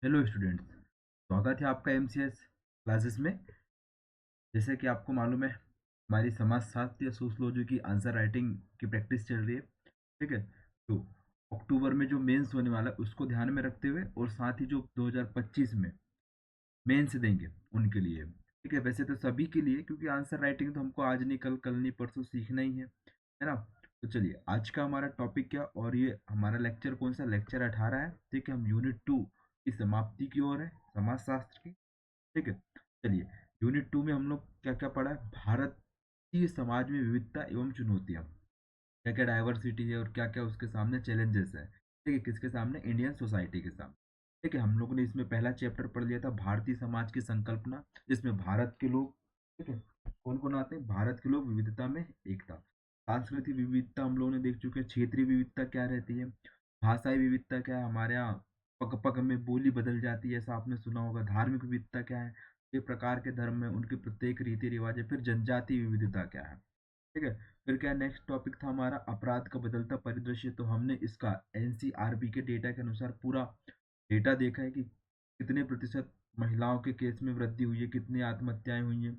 Hello students. स्वागत है आपका एमसीएस क्लासेस में। जैसे कि आपको मालूम है, हमारी समाजशास्त्र या सोशलॉजी की आंसर राइटिंग की प्रैक्टिस चल रही है। ठीक है, तो अक्टूबर में जो मेंस होने वाला है उसको ध्यान में रखते हुए और साथ ही जो 2025 में मेंस देंगे उनके लिए। ठीक है, वैसे तो सभी के लिए, क्योंकि आंसर राइटिंग तो हमको आज नहीं कल, कल नहीं परसों सीखना ही है ना। तो चलिए, आज का हमारा टॉपिक क्या, और ये हमारा लेक्चर कौन सा, लेक्चर 18 है। ठीक है, हम यूनिट 2 की समाप्ति की ओर है, समाजशास्त्र की। ठीक है, चलिए, यूनिट 2 में हम लोग क्या क्या पढ़ा है। भारतीय समाज में विविधता एवं चुनौतियां, क्या क्या डाइवर्सिटी है और क्या क्या उसके सामने चैलेंजेस है। ठीक है, किसके सामने, इंडियन सोसाइटी के सामने। ठीक है, हम लोगों ने इसमें पहला चैप्टर पढ़ लिया था, भारतीय समाज की संकल्पना, जिसमें भारत के लोग, ठीक है, कौन कौन आते हैं, भारत के लोग, विविधता में एकता। सांस्कृतिक विविधता हम लोगों ने देख चुके हैं, क्षेत्रीय विविधता क्या रहती है, भाषाई विविधता क्या है, हमारे यहाँ पग पग में बोली बदल जाती है, ऐसा आपने सुना होगा। धार्मिक विविधता क्या है, ये प्रकार के धर्म में उनके प्रत्येक रीति रिवाज है। फिर जनजातीय विविधता क्या है। ठीक है, फिर क्या नेक्स्ट टॉपिक था हमारा, अपराध का बदलता परिदृश्य। तो हमने इसका एनसीआरबी के डेटा के अनुसार पूरा डेटा देखा है कि कितने प्रतिशत महिलाओं के केस में वृद्धि हुई है, कितनी आत्महत्याएं हुई हैं,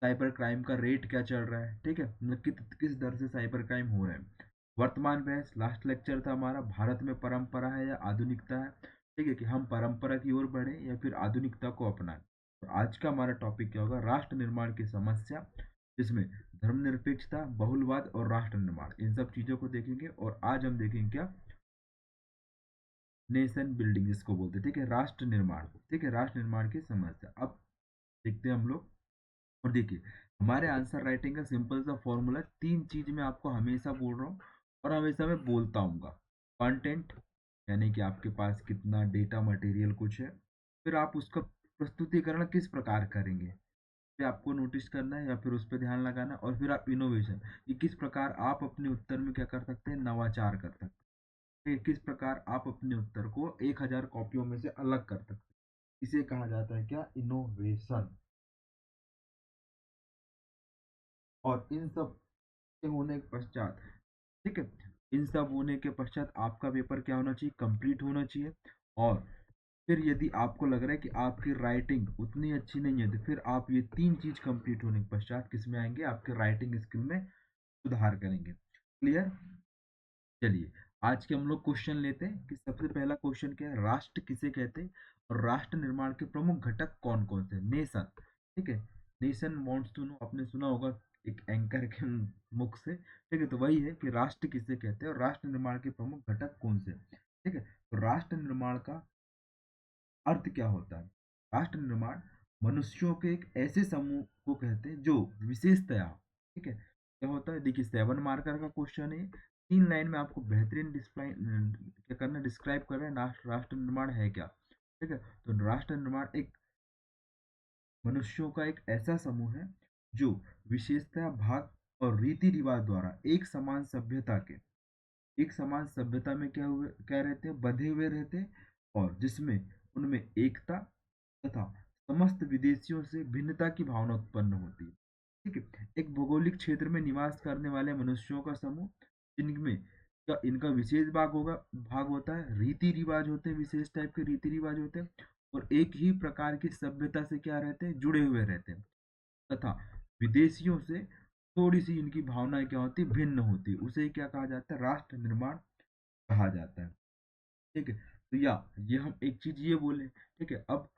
साइबर क्राइम का रेट क्या चल रहा है। ठीक है, मतलब किस दर से साइबर क्राइम हो रहे हैं। वर्तमान बहस, लास्ट लेक्चर था हमारा, भारत में परंपरा है या आधुनिकता है। ठीक है, कि हम परंपरा की ओर बढ़े या फिर आधुनिकता को अपनाएं। तो आज का हमारा टॉपिक क्या होगा, राष्ट्र निर्माण की समस्या, जिसमें धर्मनिरपेक्षता, बहुलवाद और राष्ट्र निर्माण, इन सब चीजों को देखेंगे। और आज हम देखेंगे क्या, नेशन बिल्डिंग जिसको बोलते हैं। ठीक है, राष्ट्र निर्माण। ठीक है, राष्ट्र निर्माण की समस्या। अब देखते हैं हम लोग। और देखिए, हमारे आंसर राइटिंग का सिंपल सा फॉर्मूला, तीन चीज मैं आपको हमेशा बोल रहा हूँ और हमेशा मैं बोलता हूँ। कंटेंट, यानी कि आपके पास कितना डेटा मटेरियल कुछ है, फिर आप उसका प्रस्तुतिकरण किस प्रकार करेंगे, पे आपको नोटिस करना है या फिर उस पर ध्यान लगाना है। और फिर आप इनोवेशन, कि किस प्रकार आप अपने उत्तर में क्या कर सकते हैं, नवाचार कर सकते हैं। किस प्रकार आप अपने उत्तर को 1000 कॉपियों में से अलग कर सकते हैं। इसे कहा जाता है क्या, इनोवेशन। और इन सब के होने के पश्चात, ठीक है, इन सब होने के पश्चात आपका पेपर क्या होना चाहिए, कंप्लीट होना चाहिए। और फिर यदि आपको लग रहा है कि आपकी राइटिंग उतनी अच्छी नहीं है, तो फिर आप ये तीन चीज कंप्लीट होने के पश्चात किस में आएंगे, आपके राइटिंग स्किल में सुधार करेंगे। क्लियर। चलिए, आज के हम लोग क्वेश्चन लेते हैं कि सबसे पहला क्वेश्चन क्या है, राष्ट्र किसे कहते हैं और राष्ट्र निर्माण के प्रमुख घटक कौन कौन से, नेशन। ठीक है, नेशन वांट्स टू नो, आपने सुना होगा एक एंकर के मुख से। ठीक है, तो वही है कि राष्ट्र किसे कहते हैं और राष्ट्र निर्माण के प्रमुख घटक कौन से। ठीक है, तो राष्ट्र निर्माण का अर्थ क्या होता है। राष्ट्र निर्माण मनुष्यों के एक ऐसे समूह को कहते हैं जो विशेषतया, ठीक है, क्या होता है, देखिए 7 मार्कर का क्वेश्चन है, 3 लाइन में आपको बेहतरीन डिस्प्लाई क्या करना, डिस्क्राइब कर रहे हैं राष्ट्र निर्माण है क्या। ठीक है, तो राष्ट्र निर्माण एक मनुष्यों का एक ऐसा समूह है जो विशेषतया भाग और रीति रिवाज द्वारा एक समान सभ्यता के, एक समान सभ्यता में क्या रहते हैं, बंधे हुए रहते हैं। और जिसमें उनमें एकता तथा समस्त विदेशियों से भिन्नता की भावना उत्पन्न होती है। ठीक है, एक भौगोलिक क्षेत्र में निवास करने वाले मनुष्यों का समूह, जिनमें का इनका विशेष भाग होता है, रीति रिवाज होते हैं, विशेष टाइप के रीति रिवाज होते हैं। और एक ही प्रकार की सभ्यता से क्या रहते हैं, जुड़े हुए रहते हैं। तथा विदेशियों से थोड़ी सी इनकी भावनाएं क्या होती है, भिन्न होती है। उसे क्या कहा जाता है, राष्ट्र निर्माण कहा जाता है। ठीक है, तो या ये हम एक चीज ये बोले। ठीक है, अब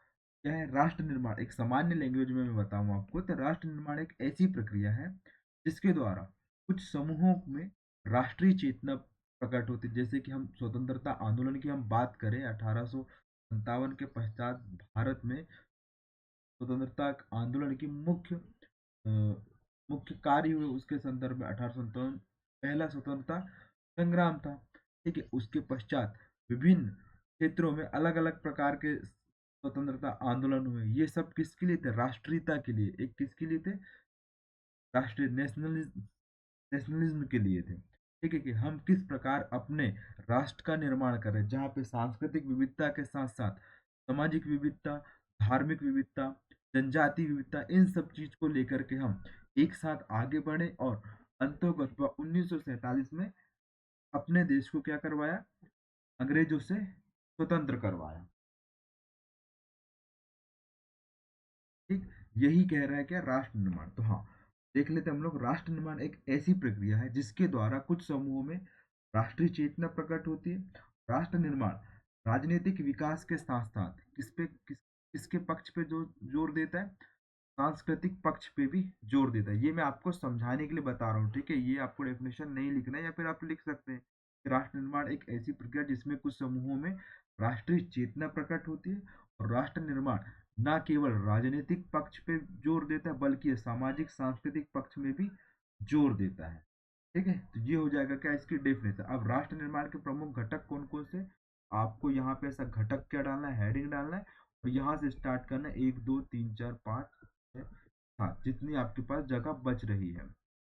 क्या है, राष्ट्र निर्माण एक सामान्य लैंग्वेज में मैं बताऊं आपको, तो राष्ट्र निर्माण एक ऐसी प्रक्रिया है जिसके द्वारा कुछ समूहों में राष्ट्रीय चेतना प्रकट होती है। जैसे कि हम स्वतंत्रता आंदोलन की हम बात करें, 1857 के पश्चात भारत में स्वतंत्रता आंदोलन की मुख्य कार्य हुए, उसके संदर्भ में 1857 पहला स्वतंत्रता संग्राम था। ठीक है, उसके पश्चात विभिन्न क्षेत्रों में अलग अलग प्रकार के स्वतंत्रता आंदोलन हुए। ये सब किसके लिए थे, राष्ट्रीयता के लिए, एक किसके लिए थे, राष्ट्रीय नेशनलिज्म के लिए थे। ठीक है, कि हम किस प्रकार अपने राष्ट्र का निर्माण करें, जहाँ पे सांस्कृतिक विविधता के साथ साथ सामाजिक विविधता, धार्मिक विविधता, जनजाति विविधता, इन सब चीज को लेकर के हम एक साथ आगे बढ़े। और अंतोगत्वा 1947 में अपने देश को क्या करवाया, अंग्रेजों से स्वतंत्र करवाया। यही कह रहा है क्या, राष्ट्र निर्माण। तो हाँ, देख लेते हम लोग। राष्ट्र निर्माण एक ऐसी प्रक्रिया है जिसके द्वारा कुछ समूहों में राष्ट्रीय चेतना प्रकट होती है। राष्ट्र निर्माण राजनीतिक विकास के साथ साथ किसके पक्ष पे जो जोर देता है, सांस्कृतिक पक्ष पे भी जोर देता है। ये मैं आपको समझाने के लिए बता रहा हूँ, ठीक है। ये आपको डेफिनेशन नहीं लिखना है, या फिर आप लिख सकते हैं कि राष्ट्र निर्माण एक ऐसी प्रक्रिया जिसमें कुछ समूहों में राष्ट्रीय चेतना प्रकट होती है। और राष्ट्र निर्माण न केवल राजनीतिक पक्ष पे जोर देता है, बल्कि ये सामाजिक सांस्कृतिक पक्ष में भी जोर देता है, ठीक है। तो ये हो जाएगा क्या, इसकी डेफिनेशन। अब राष्ट्र निर्माण के प्रमुख घटक कौन कौन से, आपको यहाँ पे ऐसा घटक क्या डालना है, हेडिंग डालना है, और यहाँ से स्टार्ट करना है, 1 2 3 4 5 6 7, जितनी आपके पास जगह बच रही है,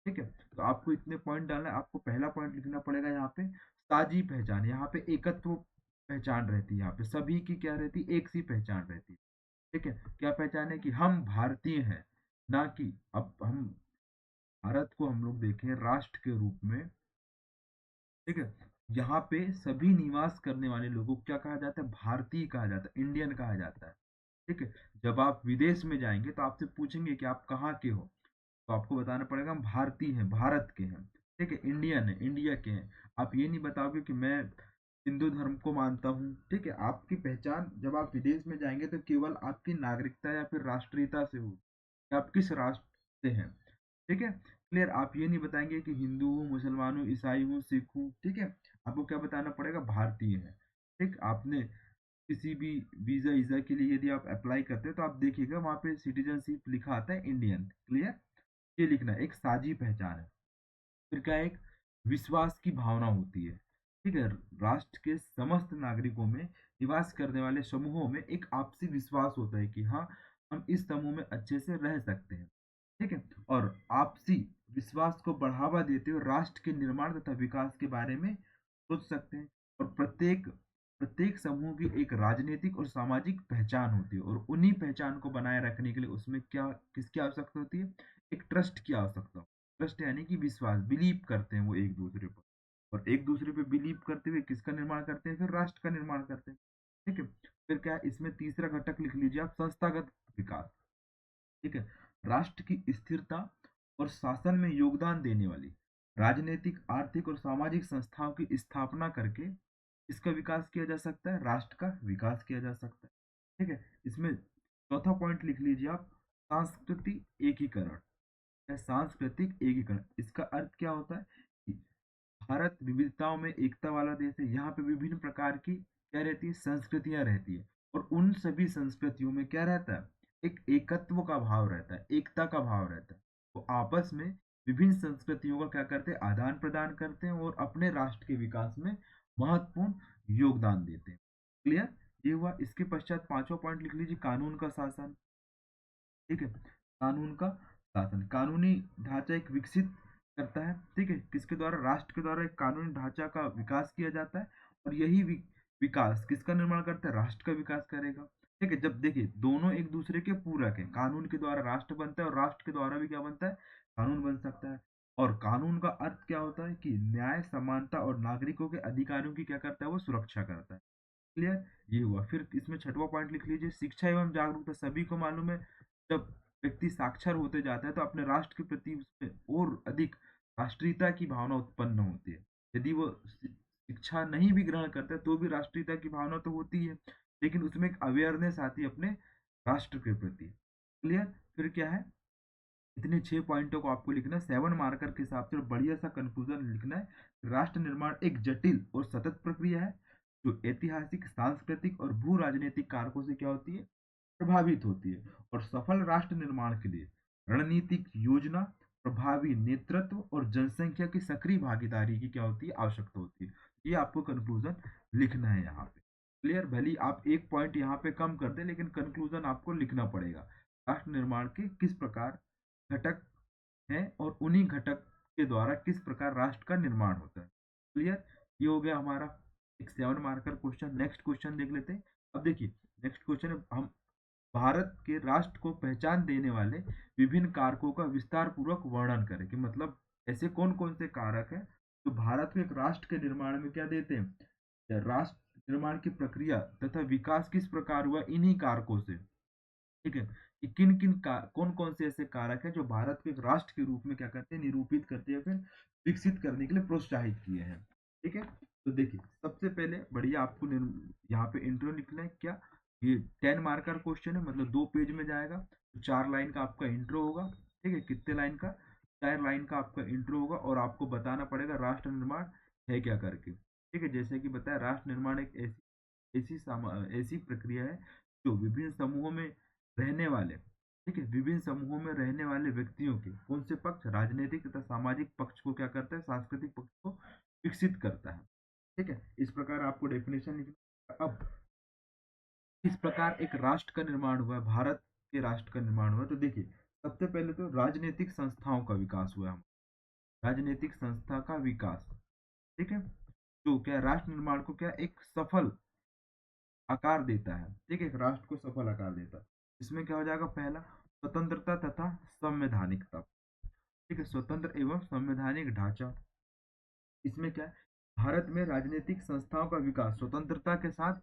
ठीक है। तो आपको इतने पॉइंट डालना है। आपको पहला पॉइंट लिखना पड़ेगा यहाँ पे, साझी पहचान। यहाँ पे एकत्व पहचान रहती है, यहाँ पे सभी की क्या रहती है, एक सी पहचान रहती है, ठीक है। क्या पहचान है, कि हम भारतीय हैं, ना कि अब हम भारत को हम लोग देखें राष्ट्र के रूप में, ठीक है। यहाँ पे सभी निवास करने वाले लोगों को क्या कहा जाता है, भारतीय कहा जाता है, इंडियन कहा जाता है, ठीक है। जब आप विदेश में जाएंगे तो आपसे पूछेंगे कि आप कहाँ के हो, तो आपको बताना पड़ेगा हम भारतीय हैं, भारत के हैं, ठीक है, इंडियन है, इंडिया के हैं। आप ये नहीं बताओगे कि मैं हिंदू धर्म को मानता हूँ, ठीक है। आपकी पहचान जब आप विदेश में जाएंगे तो केवल आपकी नागरिकता या फिर राष्ट्रीयता से होगी कि आप किस राष्ट्र से हैं, ठीक है। क्लियर। आप ये नहीं बताएंगे कि हिंदू हूँ, मुसलमान हूँ, ईसाई हूँ, सिख हूँ, ठीक है। आपको क्या बताना पड़ेगा, भारतीय है, ठीक। आपने किसी भी वीजा वीजा के लिए यदि आप अप्लाई करते हैं तो आप देखिएगा वहां पे सिटीजनशिप लिखा आता है इंडियन। क्लियर। ये लिखना एक साझी पहचान है। फिर क्या, एक विश्वास की भावना होती है, ठीक है। राष्ट्र के समस्त नागरिकों में निवास करने वाले समूहों में एक आपसी विश्वास होता है कि हाँ, हम इस समूह में अच्छे से रह सकते हैं, ठीक है। और आपसी विश्वास को बढ़ावा देते हुए राष्ट्र के निर्माण तथा विकास के बारे में सोच सकते हैं। और प्रत्येक प्रत्येक समूह की एक राजनीतिक और सामाजिक पहचान होती है, और उन्हीं पहचान को बनाए रखने के लिए उसमें क्या किसकी आवश्यकता होती है, एक ट्रस्ट की आवश्यकता। ट्रस्ट यानी कि विश्वास, बिलीव करते हैं वो एक दूसरे पर, और एक दूसरे पे बिलीव करते हुए किसका निर्माण करते हैं, फिर राष्ट्र का निर्माण करते हैं, ठीक है। फिर क्या है, इसमें तीसरा घटक लिख लीजिए आप, संस्थागत विकास, ठीक है। राष्ट्र की स्थिरता और शासन में योगदान देने वाली राजनीतिक, आर्थिक और सामाजिक संस्थाओं की स्थापना करके इसका विकास किया जा सकता है, राष्ट्र का विकास किया जा सकता है, ठीक है। इसमें चौथा पॉइंट लिख लीजिए आप, सांस्कृतिक एकीकरण है। सांस्कृतिक एकीकरण, इसका अर्थ क्या होता है कि भारत विविधताओं में एकता वाला देश है। यहाँ पे विभिन्न प्रकार की क्या रहती है, संस्कृतियां रहती है, और उन सभी संस्कृतियों में क्या रहता है, एक एकत्व का भाव रहता है, एकता का भाव रहता है। वो आपस में विभिन्न संस्कृतियों का क्या करते हैं, आदान प्रदान करते हैं, और अपने राष्ट्र के विकास में महत्वपूर्ण योगदान देते हैं। क्लियर। ये हुआ। इसके पश्चात पांचवा पॉइंट लिख लीजिए, कानून का शासन, ठीक है। कानून का शासन, कानूनी ढांचा एक विकसित करता है, ठीक है। किसके द्वारा, राष्ट्र के द्वारा एक कानूनी ढांचा का विकास किया जाता है, और यही विकास किसका निर्माण करता है, राष्ट्र का विकास करेगा, ठीक है। जब देखिए दोनों एक दूसरे के पूरक है, कानून के द्वारा राष्ट्र बनता है और राष्ट्र के द्वारा भी क्या बनता है, कानून बन सकता है। और कानून का अर्थ क्या होता है, कि न्याय, समानता और नागरिकों के अधिकारों की क्या करता है, वो सुरक्षा करता है। क्लियर। ये हुआ। फिर इसमें छठवां पॉइंट लिख लीजिए, शिक्षा एवं जागरूकता। सभी को मालूम है, जब व्यक्ति साक्षर होते जाता है तो अपने राष्ट्र के प्रति उसमें और अधिक राष्ट्रीयता की भावना उत्पन्न होती है। यदि वो शिक्षा नहीं भी ग्रहण करता है तो भी राष्ट्रीयता की भावना तो होती है, लेकिन उसमें एक अवेयरनेस आती है अपने राष्ट्र के प्रति। क्लियर। फिर क्या है, इतने 6 पॉइंटों को आपको लिखना है, 7 मार्कर के हिसाब से बढ़िया सा कंक्लूजन लिखना है। राष्ट्र निर्माण एक जटिल और सतत प्रक्रिया है, जो ऐतिहासिक, सांस्कृतिक और भू राजनीतिक कारकों से क्या होती है, प्रभावित होती है। और सफल राष्ट्र निर्माण के लिए रणनीतिक योजना, प्रभावी नेतृत्व और जनसंख्या की सक्रिय भागीदारी की क्या होती है, आवश्यकता होती है। ये आपको कंक्लूजन लिखना है यहाँ पे। क्लियर। भले आप एक पॉइंट यहाँ पे कम कर दें, लेकिन कंक्लूजन आपको लिखना पड़ेगा। राष्ट्र निर्माण के किस प्रकार घटक हैं, और उन्हीं घटक के द्वारा किस प्रकार राष्ट्र का निर्माण होता है। क्लियर। ये हो गया हमारा एक 7 मार्कर क्वेश्चन। नेक्स्ट क्वेश्चन देख लेते हैं। अब देखिए, नेक्स्ट क्वेश्चन, हम भारत के राष्ट्र को पहचान देने वाले विभिन्न कारकों का विस्तार पूर्वक वर्णन करें, कि मतलब ऐसे कौन कौन से कारक हैं जो भारत को एक राष्ट्र के निर्माण में क्या देते हैं, राष्ट्र निर्माण की प्रक्रिया तथा विकास किस प्रकार हुआ इन्हीं कारकों से, ठीक है। कि किन किन का कौन कौन से ऐसे कारक हैं जो भारत को एक राष्ट्र के रूप में क्या करते हैं, निरूपित करते हैं, फिर विकसित करने के लिए प्रोत्साहित किए हैं। ठीक है, तो देखिए सबसे पहले बढ़िया आपको यहाँ पे इंट्रो लिखना है। क्या ये 10 मार्कर क्वेश्चन है, मतलब 2 पेज में जाएगा। तो 4 लाइन का आपका इंट्रो होगा। ठीक है, कितने लाइन का? 4 लाइन का आपका इंट्रो होगा और आपको बताना पड़ेगा राष्ट्र निर्माण है क्या करके। ठीक है, जैसे कि बताया, राष्ट्र निर्माण एक ऐसी प्रक्रिया है जो विभिन्न समूहों में रहने वाले, ठीक है, विभिन्न समूहों में रहने वाले व्यक्तियों के कौन से पक्ष, राजनीतिक तथा सामाजिक पक्ष को क्या करता है, सांस्कृतिक पक्ष को विकसित करता है। ठीक है, इस प्रकार आपको डेफिनेशन लिखना है। अब किस प्रकार एक राष्ट्र का निर्माण हुआ है, भारत के राष्ट्र का निर्माण हुआ है, तो देखिए सबसे पहले तो राजनीतिक संस्थाओं का विकास हुआ है। राजनीतिक संस्था का विकास, ठीक है, तो क्या राष्ट्र निर्माण को क्या एक सफल आकार देता है। ठीक है, एक राष्ट्र को सफल आकार देता है। इसमें क्या हो जाएगा, पहला स्वतंत्रता तथा संवैधानिकता। ठीक है, स्वतंत्र एवं संवैधानिक ढांचा। इसमें क्या है, भारत में राजनीतिक संस्थाओं का विकास स्वतंत्रता के साथ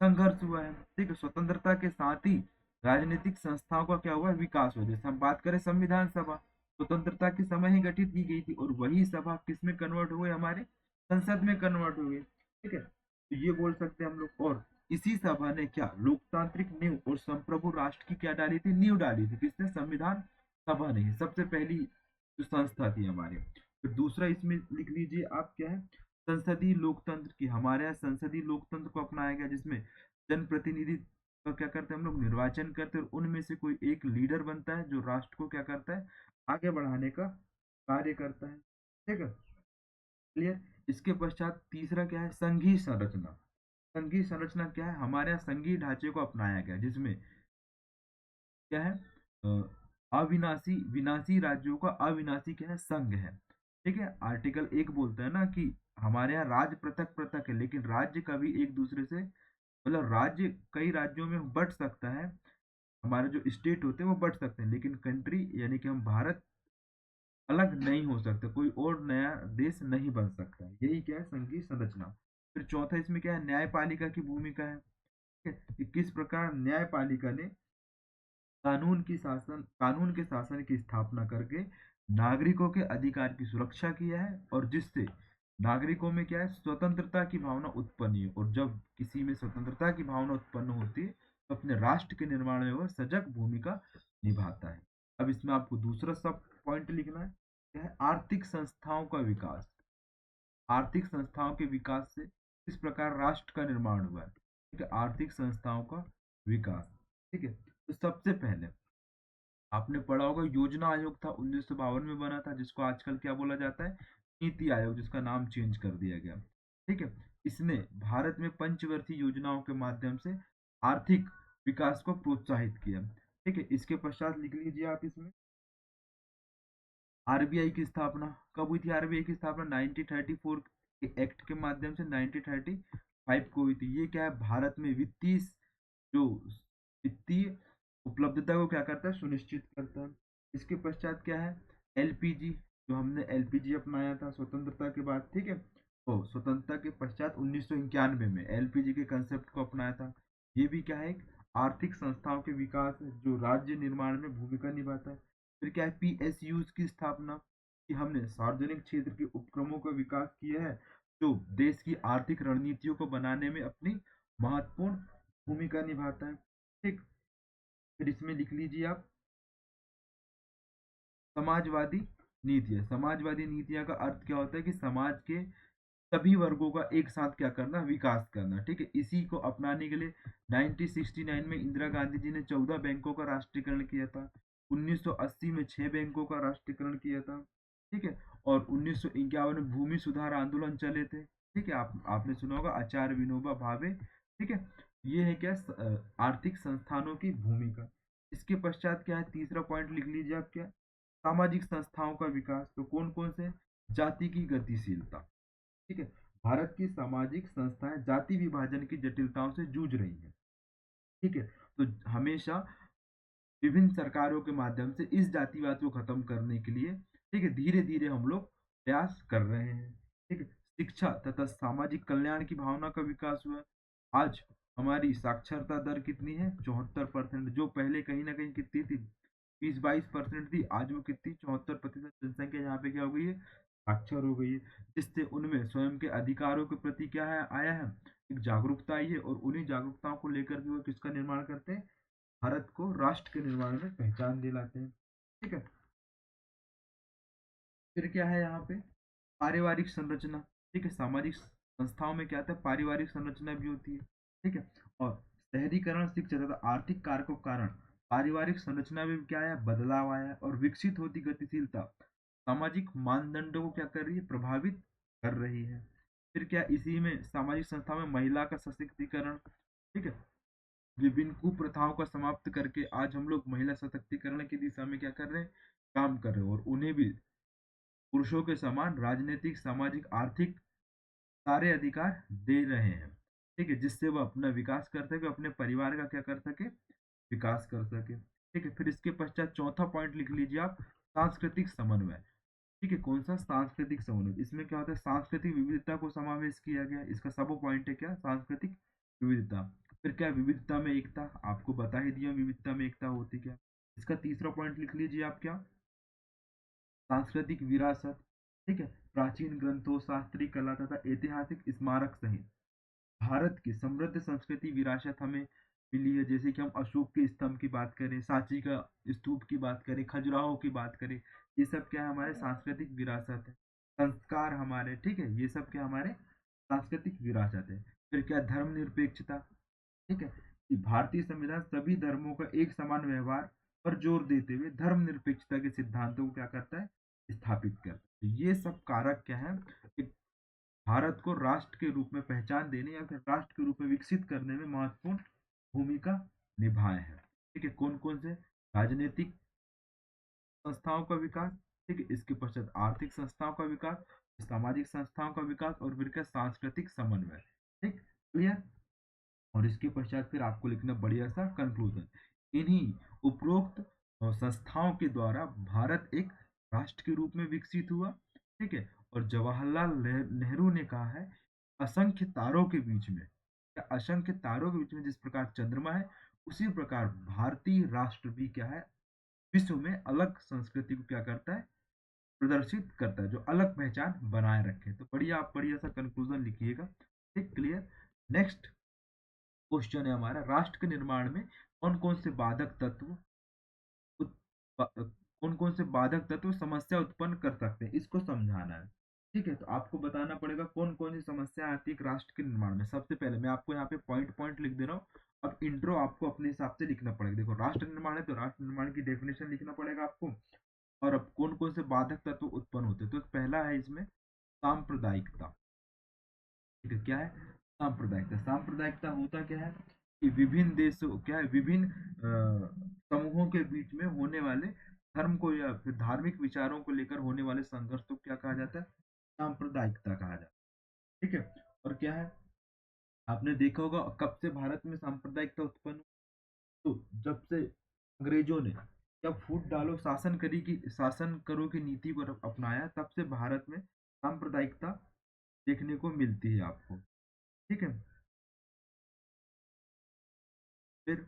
संघर्ष हुआ है। ठीक है, स्वतंत्रता के साथ ही राजनीतिक संस्थाओं का क्या हुआ है, विकास हुआ। जैसे हम बात करें संविधान सभा, स्वतंत्रता के समय ही गठित की गई थी और वही सभा किस में कन्वर्ट हुए, हमारे संसद में कन्वर्ट हुए। ठीक है, तो ये बोल सकते हैं हम लोग। और इसी सभा ने क्या लोकतांत्रिक नींव और संप्रभु राष्ट्र की क्या डाली थी, नींव डाली थी। किसने? संविधान सभा ने। सबसे पहली जो संस्था थी हमारे। फिर दूसरा इसमें लिख लीजिए आप, क्या है, संसदीय लोकतंत्र की। हमारे यहाँ संसदीय लोकतंत्र को अपनाया गया, जिसमें जनप्रतिनिधि का क्या करते हैं हम लोग, निर्वाचन करते हैं और उनमें से कोई एक लीडर बनता है जो राष्ट्र को क्या करता है, आगे बढ़ाने का कार्य करता है। ठीक है, क्लियर। इसके पश्चात तीसरा क्या है, संघीय संरचना। संघीय संरचना क्या है, हमारे यहाँ संघीय ढांचे को अपनाया गया, जिसमें क्या है, अविनाशी विनाशी राज्यों का अविनाशी क्या है, संघ है। ठीक है, आर्टिकल 1 बोलता है ना कि हमारे यहाँ राज्य पृथक पृथक है, लेकिन राज्य कभी एक दूसरे से, मतलब राज्य कई राज्यों में बट सकता है। हमारे जो स्टेट होते हैं वो बट सकते हैं, लेकिन कंट्री यानी कि हम भारत अलग नहीं हो सकता, कोई और नया देश नहीं बन सकता। यही क्या है, संघीय संरचना। फिर चौथा इसमें क्या है, न्यायपालिका की भूमिका है। ठीक है, कि किस प्रकार न्यायपालिका ने कानून के शासन की स्थापना करके नागरिकों के अधिकार की सुरक्षा किया है, और जिससे नागरिकों में क्या है, स्वतंत्रता की भावना उत्पन्न हुई। और जब किसी में स्वतंत्रता की भावना उत्पन्न होती है तो अपने राष्ट्र के निर्माण में वह सजग भूमिका निभाता है। अब इसमें आपको दूसरा सब पॉइंट लिखना है, क्या है, आर्थिक संस्थाओं का विकास। आर्थिक संस्थाओं के विकास से किस प्रकार राष्ट्र का निर्माण हुआ है। ठीक है, आर्थिक संस्थाओं का विकास। ठीक है, तो सबसे पहले आपने पढ़ा होगा योजना आयोग था, 1952 में बना था, जिसको आजकल क्या बोला जाता है, नीति आयोग, जिसका नाम चेंज कर दिया गया। ठीक है, इसने भारत में पंचवर्षीय योजनाओं के माध्यम से आर्थिक विकास को प्रोत्साहित किया। ठीक है, इसके पश्चात लिख लीजिए आप इसमें, आरबीआई की स्थापना कब हुई थी? आरबीआई की स्थापना 1934 के एक्ट के माध्यम से 1935 को हुई थी। ये क्या है, भारत में जो वित्तीय उपलब्धता को क्या करता है, सुनिश्चित करता है। इसके पश्चात क्या है, एलपीजी, जो हमने एलपीजी अपनाया था स्वतंत्रता के बाद। ठीक है, तो स्वतंत्रता के पश्चात 1991 में एलपीजी के कंसेप्ट को अपनाया था। ये भी क्या है, एक आर्थिक संस्थाओं के विकास है जो राज्य निर्माण में भूमिका निभाता है। फिर क्या है, पीएसयूज की स्थापना, कि हमने सार्वजनिक क्षेत्र के उपक्रमों का विकास किया है जो देश की आर्थिक रणनीतियों को बनाने में अपनी महत्वपूर्ण भूमिका निभाता है। ठीक, फिर इसमें लिख लीजिए आप, समाजवादी नीतियां। समाजवादी नीतियां का अर्थ क्या होता है कि समाज के सभी वर्गों का एक साथ क्या करना, विकास करना। ठीक है, इसी को अपनाने के लिए 1969 में इंदिरा गांधी जी ने 14 बैंकों का राष्ट्रीयकरण किया था। 1980 में 6 बैंकों का राष्ट्रीयकरण किया था। ठीक है, और 1951 में भूमि सुधार आंदोलन चले थे। ठीक है, आपने सुना होगा आचार्य विनोबा भावे। ठीक है, ये है क्या, आर्थिक संस्थानों की भूमिका। इसके पश्चात क्या है, तीसरा पॉइंट लिख लीजिए आप, क्या, सामाजिक संस्थाओं का विकास। तो कौन कौन से, जाति की गतिशीलता। ठीक है, भारत की सामाजिक संस्थाएं जाति विभाजन की जटिलताओं से जूझ रही हैं। ठीक है, तो हमेशा विभिन्न सरकारों के माध्यम से इस जातिवाद को खत्म करने के लिए, ठीक है, धीरे धीरे हम लोग प्रयास कर रहे हैं। ठीक है, शिक्षा तथा सामाजिक कल्याण की भावना का विकास हुआ। आज हमारी साक्षरता दर कितनी है? 74%, जो पहले कहीं ना कहीं कितनी थी? 20-22% थी, आज वो कितनी? 74% जनसंख्या यहाँ पे क्या हो गई है? साक्षर हो गई है। जिससे उनमें स्वयं के अधिकारों के प्रति क्या है आया है? एक जागरूकता आई है, और उन्हीं जागरूकताओं को लेकर के वो किसका निर्माण करते हैं? भारत को राष्ट्र के निर्माण में पहचान दिलाते हैं। ठीक है। फिर क्या है यहाँ पे? पारिवारिक संरचना। ठीक है, सामाजिक संस्थाओं में क्या आता है? पारिवारिक संरचना भी होती है। ठीक है। और शहरीकरण, शिक्षा तथा आर्थिक कारकों के कारण पारिवारिक संरचना में भी क्या आया? बदलाव आया। और विकसित होती गतिशीलता सामाजिक मानदंडों को क्या कर रही है? प्रभावित कर रही है। फिर क्या इसी में सामाजिक संस्थाओं में महिला का सशक्तिकरण। ठीक है। विभिन्न कुप्रथाओं का समाप्त करके आज हम लोग महिला सशक्तिकरण की दिशा में क्या कर रहे हैं? काम कर रहे हैं, और उन्हें भी पुरुषों के समान राजनीतिक, सामाजिक, आर्थिक सारे अधिकार दे रहे हैं। ठीक है, जिससे वह अपना विकास कर सके, अपने परिवार का क्या कर सके? विकास कर सके। ठीक है। फिर इसके पश्चात चौथा पॉइंट लिख लीजिए आप, सांस्कृतिक समन्वय। ठीक है, कौन सा? सांस्कृतिक समन्वय। इसमें क्या होता है? सांस्कृतिक विविधता को समावेश किया गया। इसका सब पॉइंट है क्या? सांस्कृतिक विविधता। फिर क्या? विविधता में एकता। आपको बता ही दिया विविधता में एकता होती क्या। इसका तीसरा पॉइंट लिख लीजिए आप, क्या? सांस्कृतिक विरासत। ठीक है, प्राचीन ग्रंथों, शास्त्रीय कला तथा ऐतिहासिक स्मारक सहित भारत की समृद्ध संस्कृति विरासत हमें मिली है। जैसे कि हम अशोक के स्तंभ की बात करें, सांची का स्तूप की बात करें, खजुराहो की बात करें, ये सब क्या है? हमारे सांस्कृतिक विरासत है। संस्कार हमारे, ठीक है, ये सब क्या हमारे सांस्कृतिक विरासत है। फिर क्या? धर्मनिरपेक्षता। ठीक है, कि भारतीय संविधान सभी धर्मों का एक समान व्यवहार पर जोर देते हुए धर्मनिरपेक्षता के सिद्धांतों को क्या करता है? स्थापित करता है। तो ये सब कारक क्या है? एक भारत को राष्ट्र के रूप में पहचान देने या फिर राष्ट्र के रूप में विकसित करने में महत्वपूर्ण भूमिका निभाए हैं। ठीक है, कौन कौन से? राजनीतिक संस्थाओं का विकास। ठीक है, इसके पश्चात आर्थिक संस्थाओं का विकास, सामाजिक संस्थाओं का विकास, और फिर क्या? सांस्कृतिक समन्वय। ठीक, क्लियर। और इसके पश्चात फिर आपको लिखना बढ़िया सा कंक्लूजन। इन्हीं उपरोक्त संस्थाओं के द्वारा भारत एक राष्ट्र के रूप में विकसित हुआ। ठीक है, और जवाहरलाल नेहरू ने कहा है, असंख्य तारों के बीच में, या असंख्य तारों के बीच में जिस प्रकार चंद्रमा है, उसी प्रकार भारतीय राष्ट्र भी क्या है? विश्व में अलग संस्कृति को क्या करता है? प्रदर्शित करता है, जो अलग पहचान बनाए रखे। तो बढ़िया, आप बढ़िया सा कंक्लूजन लिखिएगा। ठीक, क्लियर। नेक्स्ट क्वेश्चन है हमारा, राष्ट्र के निर्माण में कौन कौन से बाधक तत्व कौन कौन से बाधक तत्व समस्या उत्पन्न कर सकते हैं, इसको समझाना है। ठीक है, तो आपको बताना पड़ेगा कौन कौन सी समस्या आती है एक राष्ट्र के निर्माण में। सबसे पहले मैं आपको यहाँ पे पॉइंट पॉइंट लिख दे रहा हूँ। अब इंट्रो आपको अपने हिसाब से लिखना पड़ेगा। देखो, राष्ट्र निर्माण है तो राष्ट्र निर्माण की डेफिनेशन लिखना पड़ेगा आपको। और अब कौन कौन से बाधक तत्व उत्पन्न होते हैं, तो पहला है इसमें सांप्रदायिकता। ठीक है, क्या है? सांप्रदायिकता। सांप्रदायिकता होता क्या है? कि विभिन्न देशों, क्या है, विभिन्न समूहों के बीच में होने वाले धर्म को या फिर धार्मिक विचारों को लेकर होने वाले संघर्ष को क्या कहा जाता है? सांप्रदायिकता कहा जाता है। ठीक है। और क्या है? आपने देखा होगा कब से भारत में सांप्रदायिकता उत्पन्न हुई? तो जब से अंग्रेजों ने जब फूट डालो शासन करी की शासन करो की नीति को अपनाया, तब से भारत में सांप्रदायिकता देखने को मिलती है आपको। ठीक है। फिर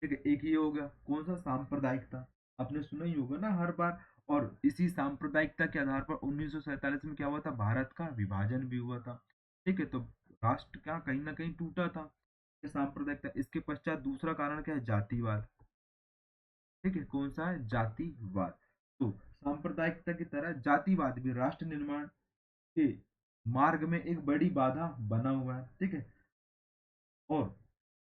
ठीक है, एक ये हो गया, कौन सा? सांप्रदायिकता। आपने सुना ही होगा ना हर बार। और इसी सांप्रदायिकता के आधार पर 1947 में क्या हुआ था? भारत का विभाजन भी हुआ था। ठीक है, तो राष्ट्र क्या कहीं ना कहीं टूटा था, ये सांप्रदायिकता। इसके पश्चात दूसरा कारण क्या है? जातिवाद। ठीक है, कौन सा है? जातिवाद। तो सांप्रदायिकता की तरह जातिवाद भी राष्ट्र निर्माण के मार्ग में एक बड़ी बाधा बना हुआ है। ठीक है। और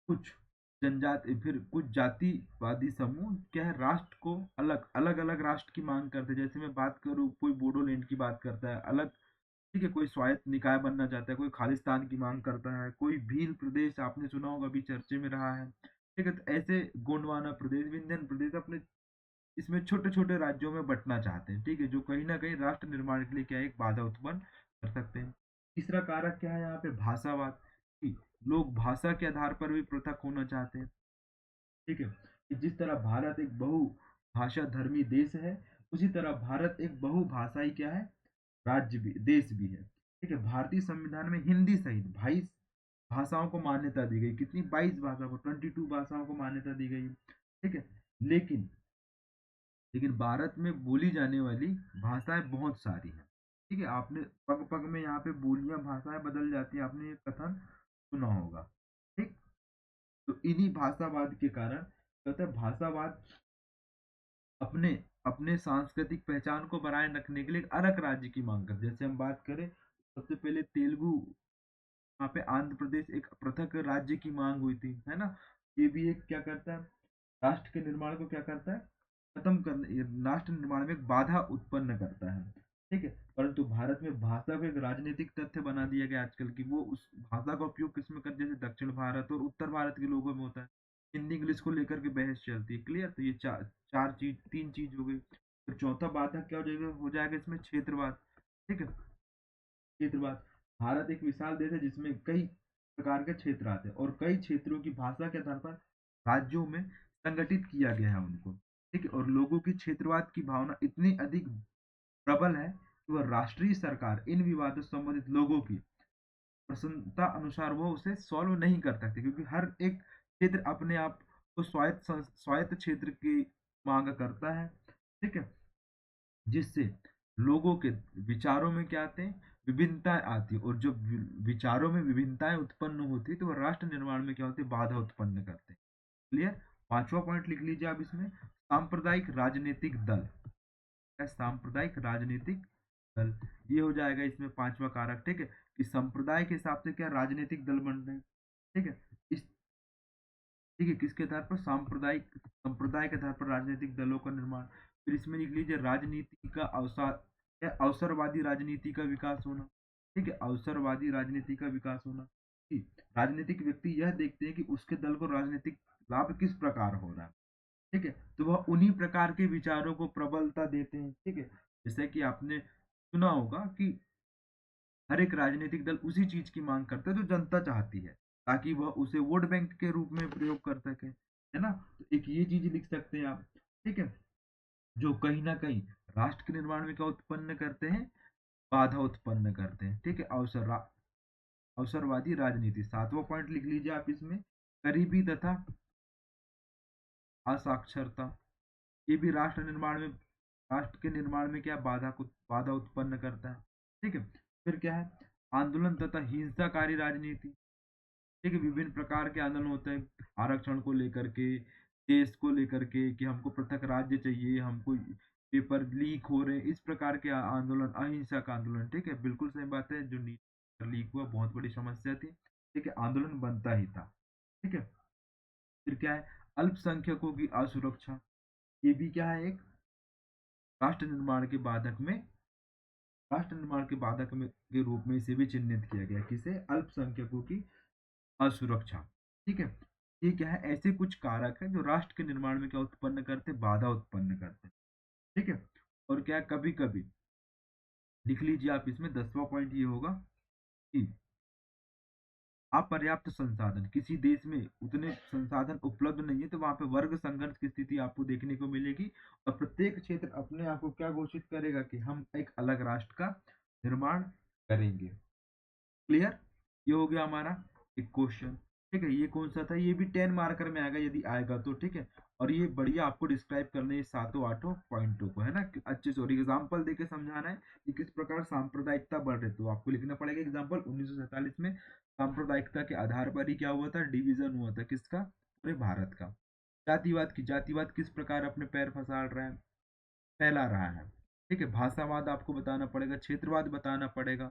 कुछ जनजाति, फिर कुछ जातिवादी समूह क्या है? राष्ट्र को अलग अलग अलग राष्ट्र की मांग करते हैं। जैसे मैं बात करूँ, कोई बोडोलैंड की बात करता है अलग। ठीक है, कोई स्वायत्त निकाय बनना चाहता है, कोई खालिस्तान की मांग करता है, कोई भील प्रदेश आपने सुना होगा, अभी चर्चे में रहा है। ठीक है, तो ऐसे गोंडवाना प्रदेश, विंध्यन प्रदेश अपने इसमें छोटे छोटे राज्यों में बंटना चाहते हैं। ठीक है, जो कहीं ना कहीं राष्ट्र निर्माण के लिए क्या है? एक बाधा उत्पन्न कर सकते हैं। तीसरा कारक क्या है यहाँ पे? भाषावाद, कि लोग भाषा के आधार पर भी पृथक होना चाहते हैं। ठीक है, कि जिस तरह भारत एक बहुभाषा धर्मी देश है, उसी तरह भारत एक बहुभाषाई क्या है? राज्य भी, देश भी है। ठीक है, भारतीय संविधान में हिंदी सहित 22 भाषाओं को मान्यता दी गई, कितनी 22 भाषा को, 22 भाषाओं को मान्यता दी गई। ठीक है, लेकिन लेकिन भारत में बोली जाने वाली भाषाएं बहुत सारी हैं। ठीक है, आपने पग पग में यहाँ पे बोलियां भाषाएं बदल जाती हैं, आपने ये कथन सुना होगा। ठीक, तो इन्हीं भाषावाद के कारण क्या होता है, भाषावाद अपने अपने सांस्कृतिक पहचान को बनाए रखने के लिए एक अलग राज्य की मांग करते हैं। जैसे हम बात करें, सबसे पहले तेलुगु, वहाँ पे आंध्र प्रदेश एक पृथक राज्य की मांग हुई थी, है ना। ये भी एक क्या करता है, राष्ट्र के निर्माण को क्या करता है, खत्म करने, राष्ट्र निर्माण में एक बाधा उत्पन्न करता है। ठीक है, परंतु भारत में भाषा को एक राजनीतिक तथ्य बना दिया गया आजकल की, वो उस भाषा का उपयोग किसमें कर, जैसे दक्षिण भारत और उत्तर भारत के लोगों में होता है, हिंदी इंग्लिश को लेकर के बहस चलती है। क्लियर, तो ये चार चार चीज, तीन चीज हो गई। फिर चौथा बाधक क्या हो जाएगा इसमें, क्षेत्रवाद। ठीक है, क्षेत्रवाद, भारत एक विशाल देश है जिसमें कई प्रकार के क्षेत्र आते हैं, और कई क्षेत्रों की भाषा के आधार पर राज्यों में संगठित किया गया है उनको। ठीक है, और लोगों की क्षेत्रवाद की भावना इतनी अधिक प्रबल है कि वह राष्ट्रीय सरकार इन विवादों से संबंधित लोगों की प्रसन्नता अनुसार वो उसे सॉल्व नहीं कर सकते, क्योंकि हर एक क्षेत्र अपने आप को स्वायत्त क्षेत्र की मांग करता है। ठीक है, जिससे लोगों के विचारों में क्या आते हैं, विभिन्नताएं आती है, और जब विचारों में विभिन्नताएं उत्पन्न होती है तो वह राष्ट्र निर्माण में क्या होती है, बाधा उत्पन्न करते हैं। क्लियर, पांचवा पॉइंट लिख लीजिए आप इसमें, सांप्रदायिक राजनीतिक दल है, सांप्रदायिक राजनीतिक दल, ये हो जाएगा इसमें पांचवा कारक। ठीक है, कि संप्रदाय के हिसाब से क्या राजनीतिक दल बन रहे हैं। ठीक है, इस ठीक है, किसके आधार पर, सांप्रदायिक संप्रदाय के आधार पर राजनीतिक दलों का निर्माण। फिर इसमें लिख लीजिए, राजनीति का अवसर, अवसरवादी राजनीति का विकास होना। ठीक है, अवसरवादी राजनीति का विकास होना, ठीक, राजनीतिक व्यक्ति यह देखते हैं कि उसके दल को राजनीतिक लाभ किस प्रकार हो रहा है। ठीक है, तो वह उन्हीं प्रकार के विचारों को प्रबलता देते हैं। ठीक है, जैसे कि आपने सुना होगा कि हर एक राजनीतिक दल उसी चीज की मांग करता है जो जनता चाहती है, ताकि वह उसे वोट बैंक के रूप में प्रयोग कर सके, है ना। तो एक ये चीज लिख सकते हैं आप। ठीक है, जो कहीं ना कहीं राष्ट्र के निर्माण में क्या उत्पन्न करते हैं, बाधा उत्पन्न करते हैं। ठीक है, अवसरवादी राजनीति, सातवां पॉइंट लिख लीजिए आप इसमें, गरीबी तथा असाक्षरता, ये भी राष्ट्र के निर्माण में क्या बाधा उत्पन्न करता है। ठीक है, फिर क्या है, आंदोलन तथा हिंसाकारी राजनीति। ठीक है, विभिन्न प्रकार के आंदोलन होते हैं आरक्षण को लेकर के, देश को लेकर के, कि हमको पृथक राज्य चाहिए, हमको पेपर लीक हो रहे हैं, इस प्रकार के आंदोलन, अहिंसक आंदोलन। ठीक है, बिल्कुल सही बात है, जो नीट लीक हुआ बहुत बड़ी समस्या थी। ठीक है, आंदोलन बनता ही था। ठीक है, फिर क्या है, अल्पसंख्यकों की असुरक्षा, ये भी क्या है, एक राष्ट्र निर्माण के बाधक में, राष्ट्र निर्माण के बाधक में के रूप में इसे भी चिन्हित किया गया, किसे, अल्पसंख्यकों की असुरक्षा। ठीक है, ये क्या है, ऐसे कुछ कारक है जो राष्ट्र के निर्माण में क्या उत्पन्न करते, बाधा उत्पन्न करते। ठीक है, और क्या, कभी कभी लिख लीजिए आप इसमें, 10वां पॉइंट ये होगा कि अपर्याप्त संसाधन, किसी देश में उतने संसाधन उपलब्ध नहीं है तो वहां पे वर्ग संघर्ष की स्थिति आपको देखने को मिलेगी, और प्रत्येक क्षेत्र अपने आप को क्या घोषित करेगा कि हम एक अलग राष्ट्र का निर्माण करेंगे। क्लियर, ये हो गया हमारा एक क्वेश्चन। ठीक है, ये कौन सा था, ये भी 10 मार्कर में आएगा यदि आएगा तो। ठीक है, और ये बढ़िया आपको डिस्क्राइब करने ये सातों आठों पॉइंटों को, है ना, अच्छे से, और एग्जाम्पल देके समझाना है कि किस प्रकार सांप्रदायिकता बढ़ रही, तो आपको लिखना पड़ेगा एग्जाम्पल। 1947 में सांप्रदायिकता के आधार पर ही क्या हुआ था, डिवीजन हुआ था, किसका, पूरे भारत का। जातिवाद किस प्रकार अपने पैर फैला रहा है, फैला रहा है। ठीक है, भाषावाद आपको बताना पड़ेगा, क्षेत्रवाद बताना पड़ेगा।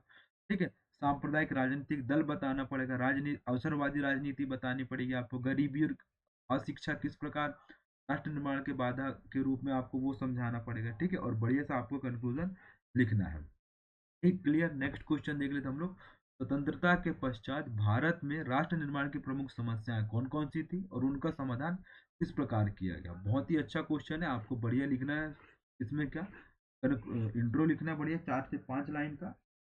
ठीक है, सांप्रदायिक राजनीतिक दल बताना पड़ेगा, राजनीति अवसरवादी राजनीति बतानी पड़ेगी आपको, गरीबी और अशिक्षा किस प्रकार राष्ट्र निर्माण के बाधा के रूप में, आपको वो समझाना पड़ेगा। ठीक है, और बढ़िया सा आपको कंक्लूजन लिखना है। ठीक, क्लियर। नेक्स्ट क्वेश्चन देख लेते हम लोग, स्वतंत्रता के पश्चात भारत में राष्ट्र निर्माण की प्रमुख समस्याएं कौन कौन सी थी और उनका समाधान किस प्रकार किया गया। बहुत ही अच्छा क्वेश्चन है, आपको बढ़िया लिखना है इसमें क्या, इंट्रो लिखना है बढ़िया, 4 से 5 लाइन का।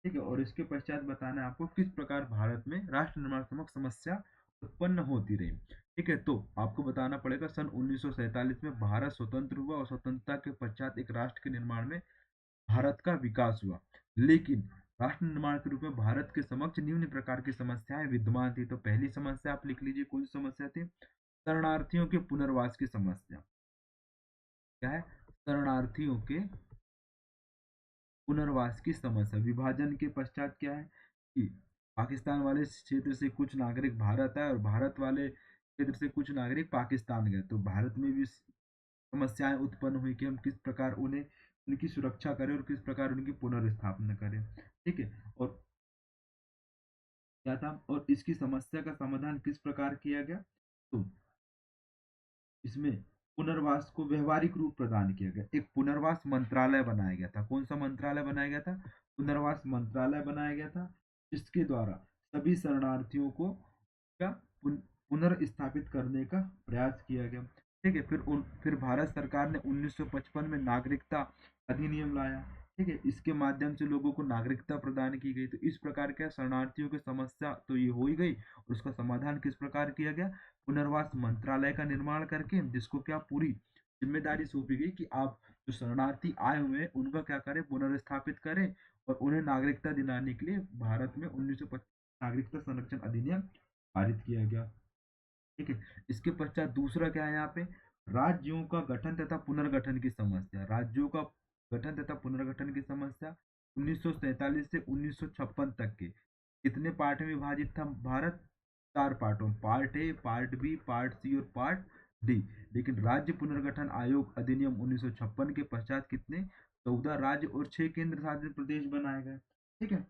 ठीक है, और इसके पश्चात बताना है आपको किस प्रकार भारत में राष्ट्र निर्माण समक समस्या उत्पन्न होती रही। ठीक है, तो आपको बताना पड़ेगा, सन 1947 में भारत स्वतंत्र हुआ, और स्वतंत्रता के पश्चात एक राष्ट्र के निर्माण में भारत का विकास हुआ, लेकिन राष्ट्र निर्माण के रूप में भारत के समक्ष निम्न प्रकार की समस्याएं विद्यमान थी। तो पहली समस्या आप लिख लीजिए, कौन सी समस्या थी? शरणार्थियों के पुनर्वास की समस्या। क्या है? शरणार्थियों के पुनर्वास की समस्या। विभाजन के पश्चात क्या है कि पाकिस्तान वाले क्षेत्र से कुछ नागरिक भारत आए और भारत वाले क्षेत्र से कुछ नागरिक पाकिस्तान गए, तो भारत में भी समस्याएं उत्पन्न हुई कि हम किस प्रकार उन्हें उनकी सुरक्षा करें और किस प्रकार उनकी पुनर्स्थापना करें। ठीक है। और क्या था, और इसकी समस्या का समाधान किस प्रकार किया गया? तो इसमें पुनर्वास को व्यवहारिक रूप प्रदान किया गया। एक पुनर्वास मंत्रालय बनाया गया था। कौन सा मंत्रालय बनाया गया था? पुनर्वास मंत्रालय बनाया गया था, जिसके द्वारा सभी शरणार्थियों को क्या पुनर्स्थापित करने का प्रयास किया गया। ठीक है। फिर भारत सरकार ने 1955 में नागरिकता अधिनियम लाया। ठीक है। इसके माध्यम से लोगों को नागरिकता प्रदान की गई। तो इस प्रकार के शरणार्थियों की समस्या तो ये हो ही गई, और उसका समाधान किस प्रकार किया गया? पुनर्वास मंत्रालय का निर्माण करके, जिसको क्या पूरी जिम्मेदारी सौंपी गई कि आप जो शरणार्थी आए हुए हैं उनका क्या करें, पुनर्स्थापित करें और उन्हें नागरिकता दिलाने के लिए भारत में 1925 नागरिकता संरक्षण अधिनियम पारित किया गया। ठीक है। इसके पश्चात दूसरा क्या है यहाँ पे? राज्यों का गठन तथा पुनर्गठन की समस्या। राज्यों का गठन तथा पुनर्गठन की समस्या। 1947 से 1956 तक के कितने पार्ट में विभाजित था भारत? 4 पार्टों, part A, part B, part C और पार्ट डी। लेकिन राज्य पुनर्गठन आयोग अधिनियम 1956 के पश्चात कितने? 14 राज्य और 6 केंद्र शासित प्रदेश बनाए गए। ठीक है।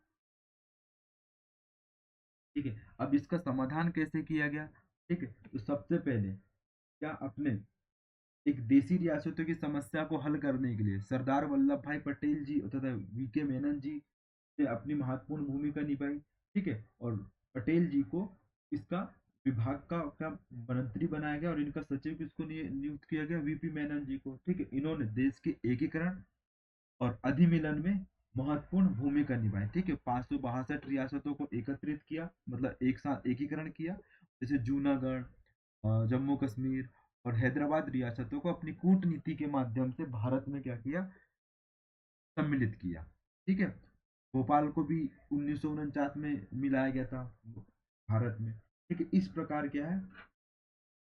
ठीक है। अब इसका समाधान कैसे किया गया? ठीक है। तो सबसे पहले क्या, अपने एक देशी रियासतों की समस्या को हल करने के लिए सरदार वल्लभ भाई पटेल जी तथा वीके मेनन जी ने अपनी महत्वपूर्ण भूमिका निभाई। ठीक है। और पटेल जी को इसका विभाग का मंत्री बनाया गया और इनका सचिव किसको नियुक्त किया गया? वीपी मेनन जी को। ठीक है। इन्होंने देश के एकीकरण और अधिमिलन में महत्वपूर्ण भूमिका निभाई। ठीक है। 562 रियासतों को एकत्रित किया, मतलब एक साथ एकीकरण किया। जैसे जूनागढ़, जम्मू कश्मीर और हैदराबाद रियासतों को अपनी कूटनीति के माध्यम से भारत में क्या किया? सम्मिलित किया। ठीक है। भोपाल को भी 1949 में मिलाया गया था भारत में। ठीक है। इस प्रकार क्या है,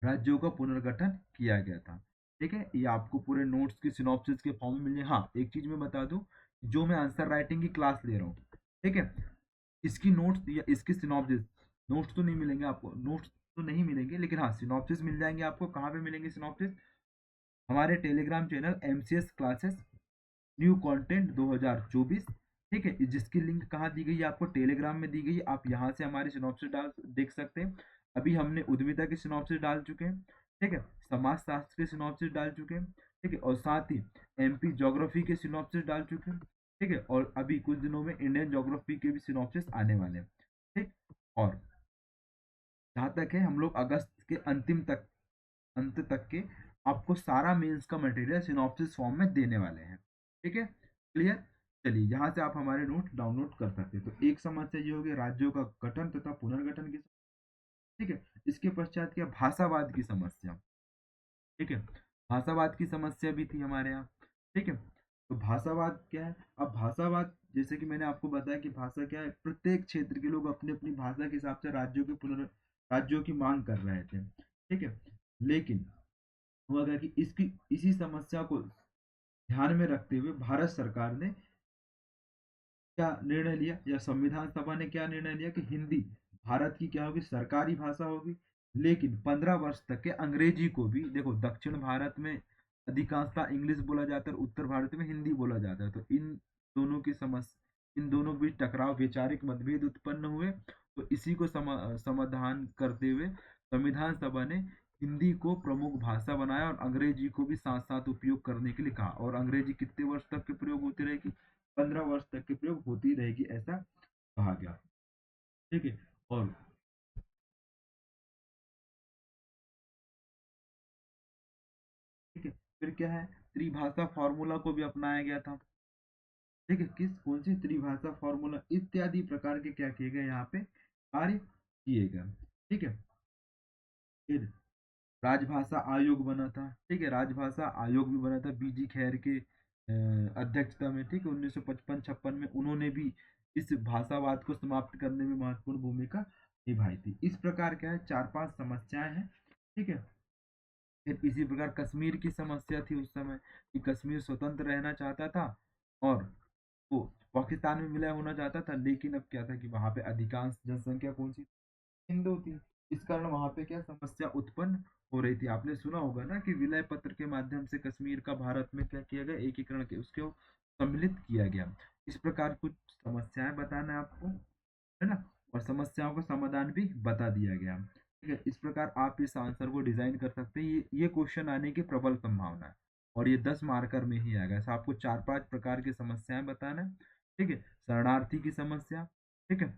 राज्यों का पुनर्गठन किया गया था। ठीक है। ये आपको पूरे नोट्स की सिनॉप्सिस के फॉर्म में मिलने। हाँ, एक चीज मैं बता दूं, जो मैं आंसर राइटिंग की क्लास ले रहा हूँ, ठीक है, इसकी नोट्स या इसकी सिनॉप्सिस, नोट्स तो नहीं मिलेंगे आपको, नोट्स तो नहीं मिलेंगे, लेकिन हाँ सिनॉप्सिस मिल जाएंगे आपको। कहाँ पे मिलेंगे सिनॉप्सिस? हमारे Telegram channel MCS classes new content 2024। ठीक है। जिसकी लिंक कहाँ दी गई है? आपको टेलीग्राम में दी गई है। आप यहाँ से हमारे सिनॉप्सिस डाल देख सकते हैं। अभी हमने उद्यमिता की सिनॉप्सिस डाल चुके हैं। ठीक है। समाज शास्त्र के सिनॉप्सिस डाल चुके हैं। ठीक है। और साथ ही एमपी ज्योग्राफी के सिनॉप्सिस डाल चुके हैं। ठीक है। और अभी कुछ दिनों में इंडियन ज्योग्राफी के भी सिनॉप्सिस आने वाले हैं। ठीक। और जहाँ तक है, हम लोग अगस्त के अंत तक के आपको सारा मेंस का मटेरियल सिनॉप्सिस फॉर्म में देने वाले हैं। ठीक है। क्लियर? चलिए, यहाँ से आप हमारे नोट डाउनलोड कर सकते हैं। तो एक समस्या ये होगी राज्यों का गठन तथा पुनर्गठन की। ठीक है। इसके पश्चात क्या? भाषावाद की समस्या। ठीक है। भाषावाद की समस्या भी थी हमारे यहाँ। ठीक है। तो भाषावाद क्या है? अब भाषावाद, जैसे कि मैंने आपको बताया कि भाषा क्या है, प्रत्येक क्षेत्र के लोग अपनी अपनी भाषा के हिसाब से राज्यों की मांग कर रहे थे। ठीक है। लेकिन हुआ क्या कि इसकी इसी समस्या को ध्यान में रखते हुए भारत सरकार ने क्या निर्णय लिया, या संविधान सभा ने क्या निर्णय लिया कि हिंदी भारत की क्या होगी? सरकारी भाषा होगी। लेकिन 15 वर्ष तक के अंग्रेजी को भी, देखो दक्षिण भारत में अधिकांशतः इंग्लिश बोला जाता है और उत्तर भारत में हिंदी बोला जाता है। तो इन दोनों के बीच टकराव, वैचारिक मतभेद उत्पन्न हुए। तो इसी को समाधान करते हुए संविधान सभा ने हिंदी को प्रमुख भाषा बनाया और अंग्रेजी को भी साथ साथ उपयोग करने के लिए कहा। और अंग्रेजी कितने वर्ष तक के प्रयोग होती रहेगी? 15 वर्ष तक के प्रयोग होती रहेगी, ऐसा कहा गया। ठीक है। और ठीक है, फिर क्या है, त्रिभाषा फॉर्मूला को भी अपनाया गया था। ठीक है। कौन सी? त्रिभाषा फॉर्मूला इत्यादि प्रकार के क्या किए गए यहाँ पे? कार्य किए गए। ठीक है। फिर राजभाषा आयोग बना था। ठीक है। राजभाषा आयोग भी बना था बीजी खैर के अध्यक्षता में। ठीक है। 1955-56 में उन्होंने भी इस भाषावाद को समाप्त करने में महत्वपूर्ण भूमिका निभाई थी। इस प्रकार क्या है, 4-5 समस्याएं हैं, ठीक है। फिर इसी प्रकार कश्मीर की समस्या थी उस समय कि कश्मीर स्वतंत्र रहना चाहता था और वो पाकिस्तान में विलय होना चाहता था, लेकिन अब क्या था कि वहां पे अधिकांश जनसंख्या कौन सी, हिंदू थी। इस कारण वहां पे क्या समस्या उत्पन्न हो रही थी। आपने सुना होगा ना कि विलय पत्र के माध्यम से कश्मीर का भारत में क्या किया गया, एकीकरण के उसको सम्मिलित किया गया। इस प्रकार कुछ समस्याएं बताना है आपको, है ना, और समस्याओं का समाधान भी बता दिया गया, ठीक है। इस प्रकार आप इस आंसर को डिजाइन कर सकते हैं। ये क्वेश्चन आने की प्रबल संभावना है और ये 10 मार्कर में ही आएगा। ऐसा आपको 4-5 प्रकार की समस्याएं बताना है, ठीक है। शरणार्थी की समस्या, ठीक है।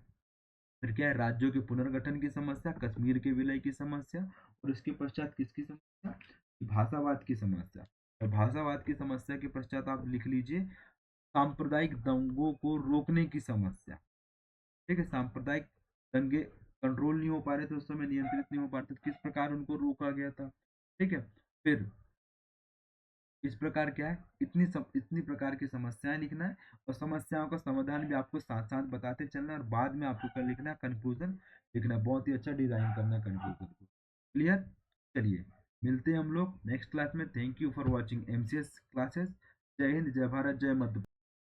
फिर क्या है, राज्यों के पुनर्गठन की समस्या, कश्मीर के विलय की समस्या, और इसके पश्चात किसकी समस्या, भाषावाद की समस्या। और भाषावाद की समस्या के पश्चात आप लिख लीजिए सांप्रदायिक दंगों को रोकने की समस्या, ठीक है। सांप्रदायिक दंगे कंट्रोल नहीं हो पा रहे थे उस समय, नियंत्रित नहीं हो पा रहे थे, किस प्रकार उनको रोका गया था, ठीक है। फिर इस प्रकार क्या है, इतनी प्रकार की समस्याएं लिखना है और समस्याओं का समाधान भी आपको साथ साथ बताते चलना है, और बाद में आपको क्या लिखना है, कंक्लूजन लिखना है। बहुत ही अच्छा डिजाइन करना है कंक्लूजन को। क्लियर। चलिए मिलते हैं हम लोग नेक्स्ट क्लास में। Thank you for watching MCS classes. जय हिंद, जय भारत, जय मध्य।